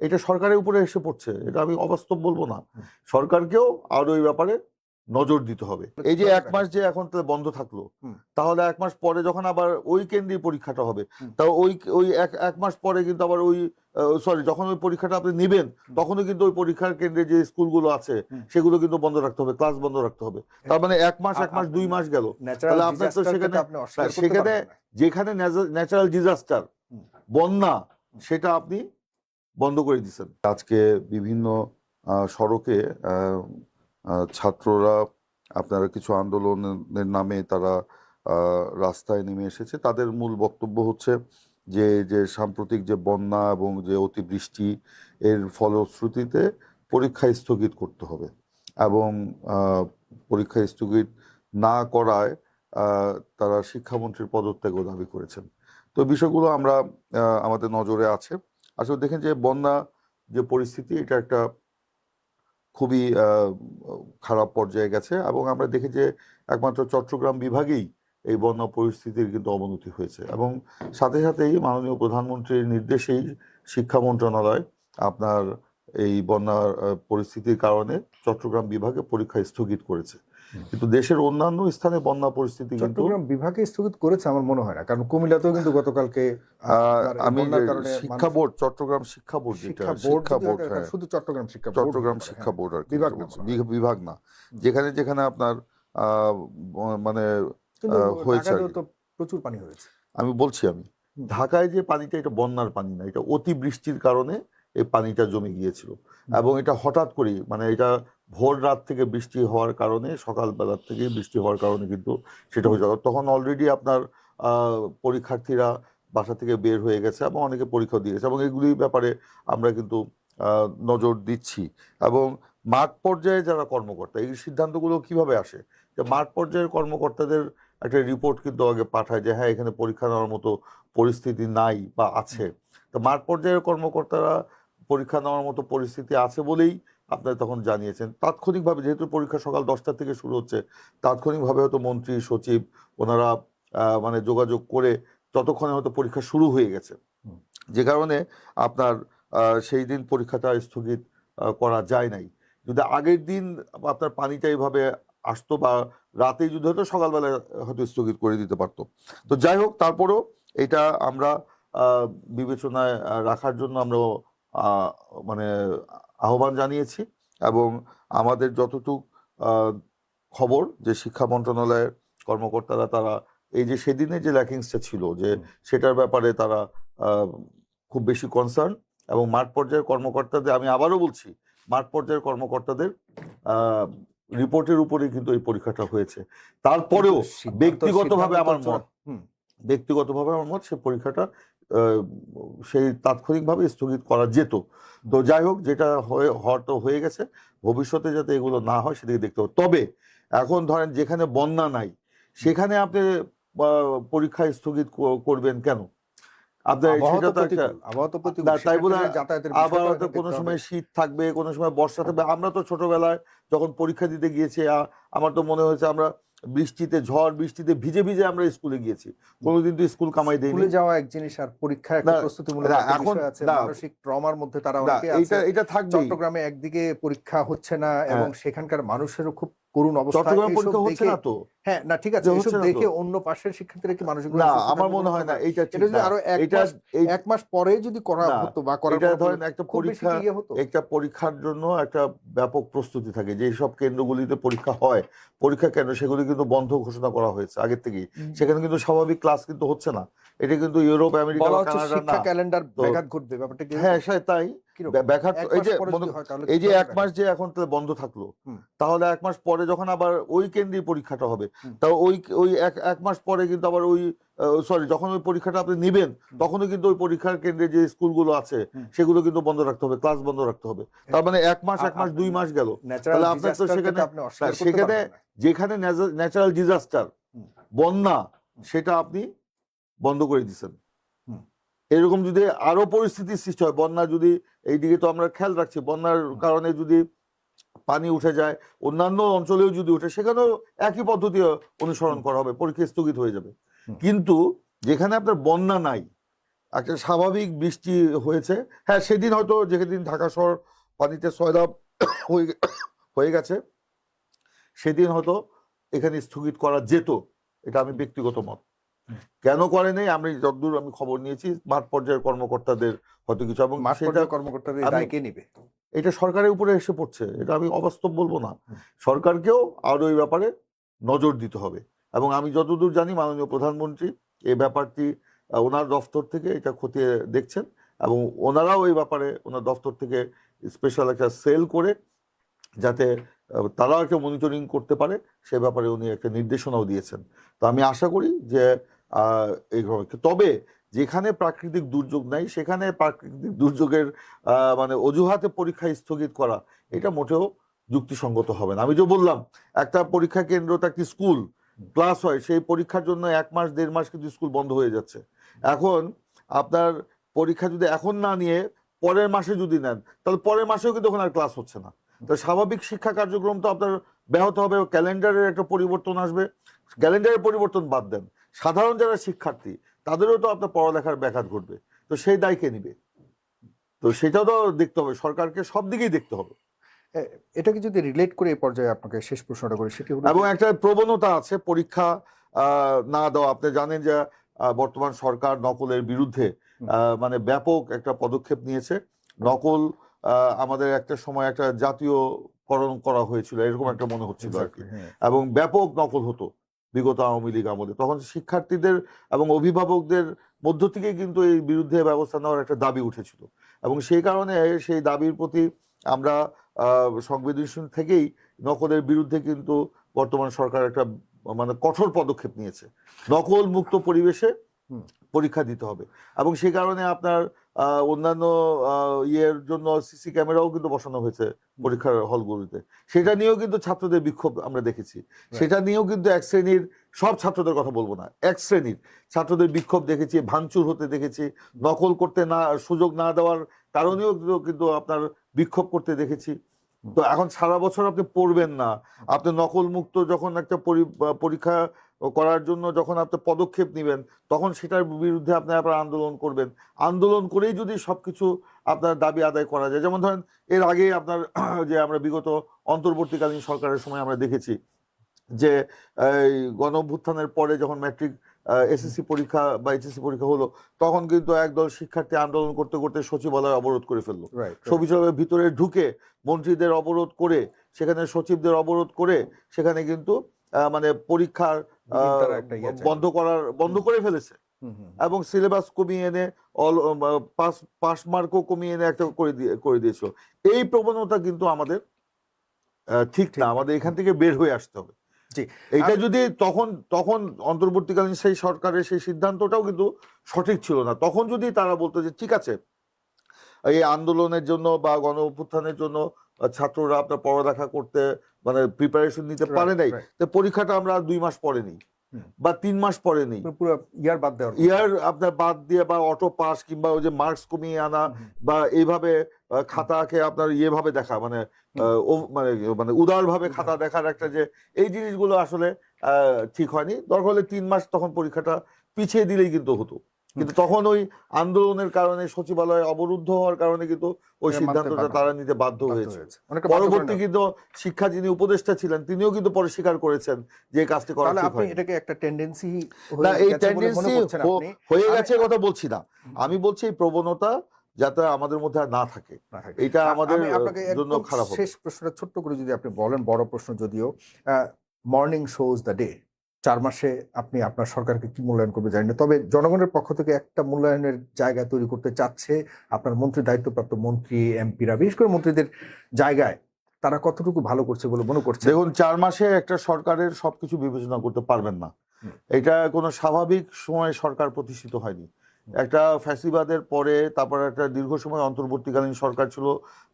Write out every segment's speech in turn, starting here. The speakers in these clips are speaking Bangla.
এটা সরকারের উপরে এসে পড়ছে, এটা আমি অবাস্তব বলবো না। সরকারকেও আরো এই ব্যাপারে নজর দিতে হবে। এই যে 1 মাস যে এখন বন্ধ থাকলো, তাহলে 1 মাস পরে যখন আবার ওই কেন্দ্রে পরীক্ষাটা হবে, তাও ওই এক মাস পরে কিন্তু আবার ওই যখন ওই পরীক্ষাটা আপনি নিবেন, তখনও কিন্তু ওই পরীক্ষার কেন্দ্রে যে স্কুলগুলো আছে সেগুলো কিন্তু বন্ধ রাখতে হবে, ক্লাস বন্ধ রাখতে হবে। তার মানে 1 মাস 2 মাস গেল। তাহলে আপনার তো সেখানে যেখানে ন্যাচারাল ডিজাস্টার, বন্যা, সেটা আপনি বন্ধ করে দিচ্ছেন। আজকে বিভিন্ন সড়কে ছাত্ররা আপনারা কিছু আন্দোলনের নামে তারা রাস্তায় নেমে এসেছে। তাদের মূল বক্তব্য হচ্ছে যে সাম্প্রতিক যে বন্যা এবং যে অতিবৃষ্টি, এর ফলশ্রুতিতে পরীক্ষা স্থগিত করতে হবে এবং পরীক্ষা স্থগিত না করায় তারা শিক্ষামন্ত্রীর পদত্যাগও দাবি করেছেন। তো বিষয়গুলো আমরা আমাদের নজরে আছে। আসলে দেখেন যে বন্যা যে পরিস্থিতি, এটা একটা খুবই খারাপ পর্যায়ে গেছে এবং আমরা দেখি যে একমাত্র চট্টগ্রাম বিভাগেই এই বন্যা পরিস্থিতির কিন্তু অবনতি হয়েছে এবং সাথে সাথেই মাননীয় প্রধানমন্ত্রীর নির্দেশেই শিক্ষা মন্ত্রণালয় আপনার এই বন্যার পরিস্থিতির কারণে চট্টগ্রাম বিভাগে পরীক্ষা স্থগিত করেছে। কিন্তু দেশের অন্যান্য স্থানে বন্যা পরিস্থিতি চট্টগ্রাম বিভাগে স্থগিত করেছে আমার মনে হয় না, কারণ কুমিল্লাতেও কিন্তু গতকালকে আমি শিক্ষা বোর্ড, চট্টগ্রাম শিক্ষা বোর্ড, শুধু চট্টগ্রাম শিক্ষা বোর্ড আর বিভাগ না, যেখানে যেখানে আপনার মানে হয়েছে প্রচুর পানি হয়েছে। আমি বলছি, আমি ঢাকায় যে পানিটা, এটা বন্যার পানি না, এটা অতিবৃষ্টির কারণে এই পানিটা জমে গিয়েছিল এবং এটা হঠাৎ করে, মানে এটা ভোর রাত থেকে বৃষ্টি হওয়ার কারণে, সকালবেলার থেকে বৃষ্টি হওয়ার কারণে কিন্তু সেটা হয়ে যাবে। তখন অলরেডি আপনার পরীক্ষার্থীরা বাসা থেকে বের হয়ে গেছে এবং অনেকে পরীক্ষা দিয়েছে এবং এগুলির ব্যাপারে আমরা কিন্তু নজর দিচ্ছি। এবং মাঠ পর্যায়ে যারা কর্মকর্তা, এই সিদ্ধান্তগুলো কিভাবে আসে, যে মাঠ পর্যায়ের কর্মকর্তাদের একটা রিপোর্ট কিন্তু আগে পাঠায় যে হ্যাঁ এখানে পরীক্ষা নেওয়ার মতো পরিস্থিতি নাই বা আছে। তো মাঠ পর্যায়ের কর্মকর্তারা পরীক্ষা নেওয়ার মতো পরিস্থিতি আছে বলেই আপনারা তখন জানিয়েছেন। তাৎক্ষণিকভাবে, যেহেতু পরীক্ষা সকাল 10টা থেকে শুরু হচ্ছে, তাৎক্ষণিকভাবে হয়তো মন্ত্রী, সচিব ওনারা মানে যোগাযোগ করে ততক্ষণে হয়তো পরীক্ষা শুরু হয়ে গেছে, যে কারণে আপনার সেই দিন পরীক্ষাটা স্থগিত করা যায় নাই। যদি আগের দিন আপনার পানিটা এইভাবে আসতো বা রাতেই যদি হয়তো সকালবেলা হয়তো স্থগিত করে দিতে পারতো। তো যাই হোক, তারপরেও এটা আমরা বিবেচনায় রাখার জন্য আমরা মানে আহ্বান জানিয়েছি এবং আমাদের যতটুকু খবর, যে শিক্ষা মন্ত্রণালয়ের কর্মকর্তারা তারা এই যে সেদিনে যে ল্যাকিংসটা ছিল, যে সেটার ব্যাপারে তারা খুব বেশি কনসার্ন এবং মাঠ পর্যায়ের কর্মকর্তাদের, আমি আবারও বলছি, মাঠ পর্যায়ের কর্মকর্তাদের রিপোর্টের উপরে কিন্তু এই পরীক্ষাটা হয়েছে। তারপরেও ব্যক্তিগতভাবে আমার মত সে পরীক্ষাটা সেই তাৎক্ষণিকভাবে স্থগিত করা যেত। তো যাই হোক, যেটা হয়ে গেছে, ভবিষ্যতে যাতে এগুলো না হয় সেদিকে দেখতে হবে। তবে এখন ধরেন যেখানে বন্যা নাই সেখানে আপনি পরীক্ষা স্থগিত করবেন কেন? আপনার সেটা তো একটা তাই বলে আবার কোনো সময় শীত থাকবে, কোনো সময় বর্ষা থাকবে। আমরা তো ছোটবেলায় যখন পরীক্ষা দিতে গিয়েছি, আমার তো মনে হয়েছে আমরা বৃষ্টিতে, ঝড় বৃষ্টিতে ভিজে ভিজে আমরা স্কুলে গিয়েছি, কোনোদিন তো স্কুল কামাই দেয়নি। স্কুলে যাওয়া এক জিনিস, আর পরীক্ষা একটা প্রস্তুতিমূলক বিষয় আছে, মানসিক ট্রমার মধ্যে তারা অনেকে আছে। এটা থাকবে। চট্টগ্রামে একদিকে পরীক্ষা হচ্ছে না এবং সেখানকার মানুষেরও খুব করুণ অবস্থা। চট্টগ্রামে পরীক্ষা হচ্ছে না তো। হ্যাঁ, না ঠিক আছে, এসব দেখে অন্য পাশের শিক্ষার্থীরা কি মানসিক, না আমার মনে হয় না এইটা ঠিক না। আরো এক মাস পরে যদি করা হতো বা করার ধরেন একটা পরীক্ষার জন্য একটা ব্যাপক প্রস্তুতি থাকে, যে সব কেন্দ্রগুলিতে পরীক্ষা হয়, পরীক্ষা কেন্দ্র সেগুলি কিন্তু বন্ধ ঘোষণা করা হয়েছে আগের থেকেই। সেখানে কিন্তু স্বাভাবিক ক্লাস কিন্তু হচ্ছে না। এটা কিন্তু ইউরোপ, আমেরিকা, শিক্ষা ক্যালেন্ডার ব্যাঘাত ঘটবে, ব্যাপারটা কি? হ্যাঁ তাই ব্যাঘাত। এই যে 1 মাস যে এখন বন্ধ থাকলো, তাহলে 1 মাস পরে যখন আবার ওই কেন্দ্রে পরীক্ষাটা হবে, তাও ওই এক মাস পরে কিন্তু আবার ওই যখন ওই পরীক্ষাটা আপনি নিবেন, তখনও কিন্তু ওই পরীক্ষার কেন্দ্রে যে স্কুলগুলো আছে সেগুলো কিন্তু বন্ধ রাখতে হবে, ক্লাস বন্ধ রাখতে হবে। তার মানে 1 মাস 2 মাস গেল। তাহলে আপনার তো সেখানে যেখানে ন্যাচারাল ডিজাস্টার, বন্যা, সেটা আপনি বন্ধ করে দিচ্ছেন। এরকম যদি আরো পরিস্থিতির সৃষ্টি হয়, বন্যা যদি, এইদিকে তো আমরা খেয়াল রাখছি, বন্যার কারণে যদি পানি উঠে যায়, অন্যান্য অঞ্চলেও যদি উঠে, সেখানেও একই পদ্ধতি অনুসরণ করা হবে, পরীক্ষা স্থগিত হয়ে যাবে। কিন্তু যেখানে আপনার বন্যা নাই, একটা স্বাভাবিক বৃষ্টি হয়েছে। হ্যাঁ, সেদিন হয়তো যেদিন ঢাকা শহর পানিতে সয়লাব হয়ে গেছে, সেদিন হয়তো এখানে স্থগিত করা যেত, এটা আমি ব্যক্তিগত মত। কেন করে নেই, আমি যতদূর আমি খবর নিয়েছি মাঠ পর্যায়ের কর্মকর্তাদের হয়তো কিছু, এবং সেটা কর্মকর্তাদের দায় কে নিবে? এটা সরকারের উপরে এসে পড়ছে, এটা আমি অবাস্তব বলবো না। সরকারকেও আরো এই ব্যাপারে নজর দিতে হবে, এবং আমি যতদূর জানি মাননীয় প্রধানমন্ত্রী এই ব্যাপারটি ওনার দফতর থেকে এটা খতিয়ে দেখছেন, এবং ওনারাও এই ব্যাপারে ওনার দফতর থেকে স্পেশাল একটা সেল করে যাতে তারাও একটা মনিটরিং করতে পারে সে ব্যাপারে উনি একটা নির্দেশনাও দিয়েছেন। তো আমি আশা করি যে এইভাবে, তবে যেখানে প্রাকৃতিক দুর্যোগ নাই সেখানে প্রাকৃতিক দুর্যোগের মানে অজুহাতে পরীক্ষা স্থগিত করা এটা মোটেও যুক্তিসঙ্গত হবে না। আমি যে বললাম একটা পরীক্ষা কেন্দ্রটা একটি স্কুল, ক্লাস হয়, সেই পরীক্ষার জন্য 1 মাস 1.5 মাস কিন্তু স্কুল বন্ধ হয়ে যাচ্ছে। এখন আপনার পরীক্ষা যদি এখন না নিয়ে পরের মাসে যদি নেন, তাহলে পরের মাসেও কিন্তু ওখানে আর ক্লাস হচ্ছে না। তো স্বাভাবিক শিক্ষা কার্যক্রম তো আপনার ব্যাহত হবে, ক্যালেন্ডারের একটা পরিবর্তন আসবে। ক্যালেন্ডারের পরিবর্তন বাদ দেন, সাধারণ যারা শিক্ষার্থী তাদেরও তো আপনার পড়ালেখার ব্যাঘাত ঘটবে। তো সেই দায় কে নিবে? তো সেটাও তো দেখতে হবে, সরকারকে সব দিকেই দেখতে হবে। এটাকে যদি রিলেট করে এই পর্যায়ে আপনাকে শেষ প্রশ্নটা করি, সেটি হলো, এবং একটা প্রবণতা আছে পরীক্ষা না দেওয়া। আপনি জানেন যে বর্তমান সরকার নকলের বিরুদ্ধে মানে ব্যাপক একটা পদক্ষেপ নিয়েছে। নকল আমাদের একটা সময় একটা জাতীয়করণ করা হয়েছিল এরকম একটা মনে হচ্ছিল আর কি, এবং ব্যাপক নকল হতো বিগত আওয়ামী লীগ আমলে। তখন শিক্ষার্থীদের এবং অভিভাবকদের মধ্য থেকে কিন্তু এই বিরুদ্ধে ব্যবস্থা নেওয়ার একটা দাবি উঠেছিল, এবং সেই কারণে সেই দাবির প্রতি আমরা সংবেদনশীল থেকেই নকলের বিরুদ্ধে কিন্তু বর্তমান সরকার একটা মানে কঠোর পদক্ষেপ নিয়েছে। নকল মুক্ত পরিবেশে পরীক্ষা দিতে হবে, এবং সেই কারণে আপনার অন্যান্য ইয়ের জন্য সিসি ক্যামেরাও কিন্তু বসানো হয়েছে পরীক্ষার হলগুলিতে। সেটা নিয়েও কিন্তু ছাত্রদের বিক্ষোভ আমরা দেখেছি। সেটা নিয়েও কিন্তু এক শ্রেণীর, সব ছাত্রদের কথা বলবো না, এক শ্রেণীর ছাত্রদের বিক্ষোভ দেখেছি, ভাঙচুর হতে দেখেছি, নকল করতে না সুযোগ না দেওয়ার কারণেও কিন্তু আপনার বিক্ষোভ করতে দেখেছি। তো এখন সারা বছর আপনি পড়বেন না, আপনি নকল মুক্ত যখন একটা পরীক্ষা করার জন্য যখন আপনি পদক্ষেপ নেবেন, তখন সেটার বিরুদ্ধে আপনি আবার আন্দোলন করবেন। আন্দোলন করেই যদি সবকিছু আপনার দাবি আদায় করা যায়, যেমন ধরেন এর আগে আপনার যে আমরা বিগত অন্তর্বর্তীকালীন সরকারের সময় আমরা দেখেছি যে এই গণ অভ্যুত্থানের পরে যখন ম্যাট্রিক এসএসসি পরীক্ষা বা এইচএসসি পরীক্ষা হলো, তখন কিন্তু একদল শিক্ষার্থী আন্দোলন করতে করতে সচিবালয় অবরোধ করে ফেললো। সচিবালয়ের ভিতরে ঢুকে মন্ত্রীদের অবরোধ করে, সেখানে সচিবদের অবরোধ করে, সেখানে কিন্তু মানে পরীক্ষার বন্ধ করে ফেলেছে, এবং সিলেবাস কমিয়ে এনে পাস মার্কও কমিয়ে এনে একটা করে দিয়েছিল। এই প্রবণতা কিন্তু আমাদের ঠিক না, আমাদের এখান থেকে বের হয়ে আসতে হবে। এইটা যদি তখন অন্তর্বর্তীকালীন সেই সরকারের সেই সিদ্ধান্তটাও কিন্তু সঠিক ছিল না। তখন যদি তারা বলতো যে ঠিক আছে, এই আন্দোলনের জন্য বা গণ অভ্যুত্থানের জন্য ছাত্ররা আপনার পড়ালেখা করতে মানে প্রিপারেশন নিতে পারে নাই, তো পরীক্ষাটা আমরা 2 মাস পরে নিই বা 3 মাস পরে নিই, পুরো ইয়ার বাদ দেওয়া, ইয়ার আপনার বাদ দিয়ে, বা অটো পাস কিংবা ওই যে মার্কস কমিয়ে আনা, বা এইভাবে খাতাকে আপনার ইয়েভাবে দেখা, মানে মানে উদারভাবে খাতা দেখার একটা যে এই জিনিসগুলো আসলে ঠিক হয়নি। দরকার হলে 3 মাস তখন পরীক্ষাটা পিছিয়ে দিলেই কিন্তু হতো, কিন্তু তখন ওই আন্দোলনের কারণে সচিবালয় অবরুদ্ধ হওয়ার কারণে কিন্তু ওই সিদ্ধান্তটা তারা নিতে বাধ্য হয়েছে। পরবর্তী কিন্তু শিক্ষা যিনি উপদেষ্টা ছিলেন তিনিও কিন্তু পরে স্বীকার করেছেন যে কাজটি করা ঠিক হয়নি। এটাকে একটা টেন্ডেন্সি হয়ে গেছে কথা বলছি না, আমি বলছি এই প্রবণতা যাতে আমাদের মধ্যে আর না থাকে, এটা আমাদের জন্য খারাপ হবে। শেষ প্রশ্নটা ছোট্ট করে যদি আপনি বলেন, বড় প্রশ্ন যদিও, মর্নিং শোজ দ্য ডে, 4 মাসে আপনি আপনার সরকারকে কি মূল্যায়ন করবে জানি না, তবে জনগণের পক্ষ থেকে একটা মূল্যায়নের জায়গা তৈরি করতে চাচ্ছে আপনার মন্ত্রী, দায়িত্বপ্রাপ্ত মন্ত্রী, এমপিরা, বিশেষ করে মন্ত্রীদের জায়গায় তারা কতটুকু ভালো করছে বলে মনে করছে? দেখুন, 4 মাসে একটা সরকারের সবকিছু বিবেচনা করতে পারবেন না, এটা কোনো স্বাভাবিক সময় সরকার প্রতিষ্ঠিত হয়নি। একটা ফ্যাসিবাদের পরে তারপর একটা দীর্ঘ সময় অন্তর্বর্তীকালীন সরকার ছিল,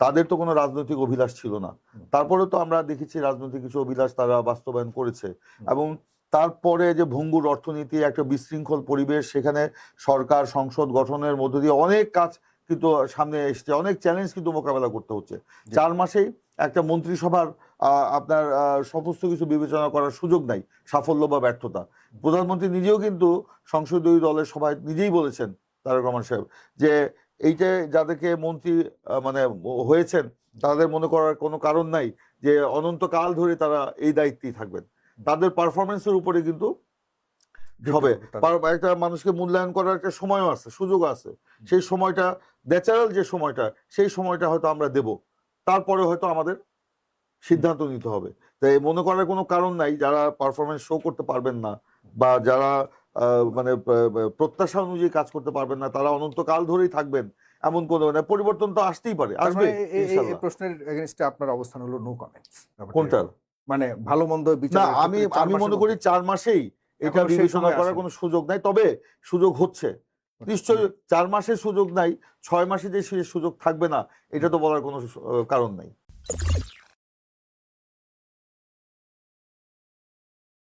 তাদের তো কোনো রাজনৈতিক অভিলাষ ছিল না। তারপরে তো আমরা দেখেছি রাজনৈতিক কিছু অভিলাষ তারা বাস্তবায়ন করেছে, এবং তারপরে যে ভঙ্গুর অর্থনীতি, একটা বিশৃঙ্খল পরিবেশ, সেখানে সরকার সংসদ গঠনের মধ্য দিয়ে অনেক কাজ কিন্তু সামনে এসছে, অনেক চ্যালেঞ্জ কিন্তু মোকাবেলা করতে হচ্ছে। 4 মাসেই একটা মন্ত্রিসভার আপনার সমস্ত কিছু বিবেচনা করার সুযোগ নাই, সাফল্য বা ব্যর্থতা। প্রধানমন্ত্রী নিজেও কিন্তু সংসদীয় দলের সভায় নিজেই বলেছেন তারেক রহমান সাহেব, যে এইটা যাদেরকে মন্ত্রী মানে হয়েছেন তাদের মনে করার কোনো কারণ নাই যে অনন্তকাল ধরে তারা এই দায়িত্বেই থাকবেন। তাদের পারফরমেন্সের উপরে কিন্তু হবে। একটা মানুষকে মূল্যায়ন করার একটা সময়ও আছে, সুযোগ আছে। সেই সময়টা ন্যাচারাল যে সময়টা, সেই সময়টা হয়তো আমরা দেব, তারপরে হয়তো আমাদের সিদ্ধান্ত নিতে হবে। তাই মনে করার কোনো কারণ নাই যারা পারফরমেন্স শো করতে পারবেন না বা যারা মানে প্রত্যাশা অনুযায়ী কাজ করতে পারবেন না তারা অনন্তকাল ধরেই থাকবেন এমন কোনো মানে পরিবর্তন তো আসতেই পারে, আসবে এই ইনশাআল্লাহ। প্রশ্নের এগেইনস্টে আপনার অবস্থান হলো নো কমেন্টস। কোনটার? মানে ভালো মন্দ না, বিচারের আমি ক্ষেত্রে 4 আমি মাসের মনে করি মধ্যে 4 মাসেই এটা এখনো সেই বিবেচনা সময় করার আসেনি। কোনো সুযোগ নাই। তবে সুযোগ হচ্ছে নিশ্চয়ই। 4 মাসের সুযোগ নাই, 6 মাসে যে সে সুযোগ থাকবে না এটা তো বলার কোনো কারণ নাই।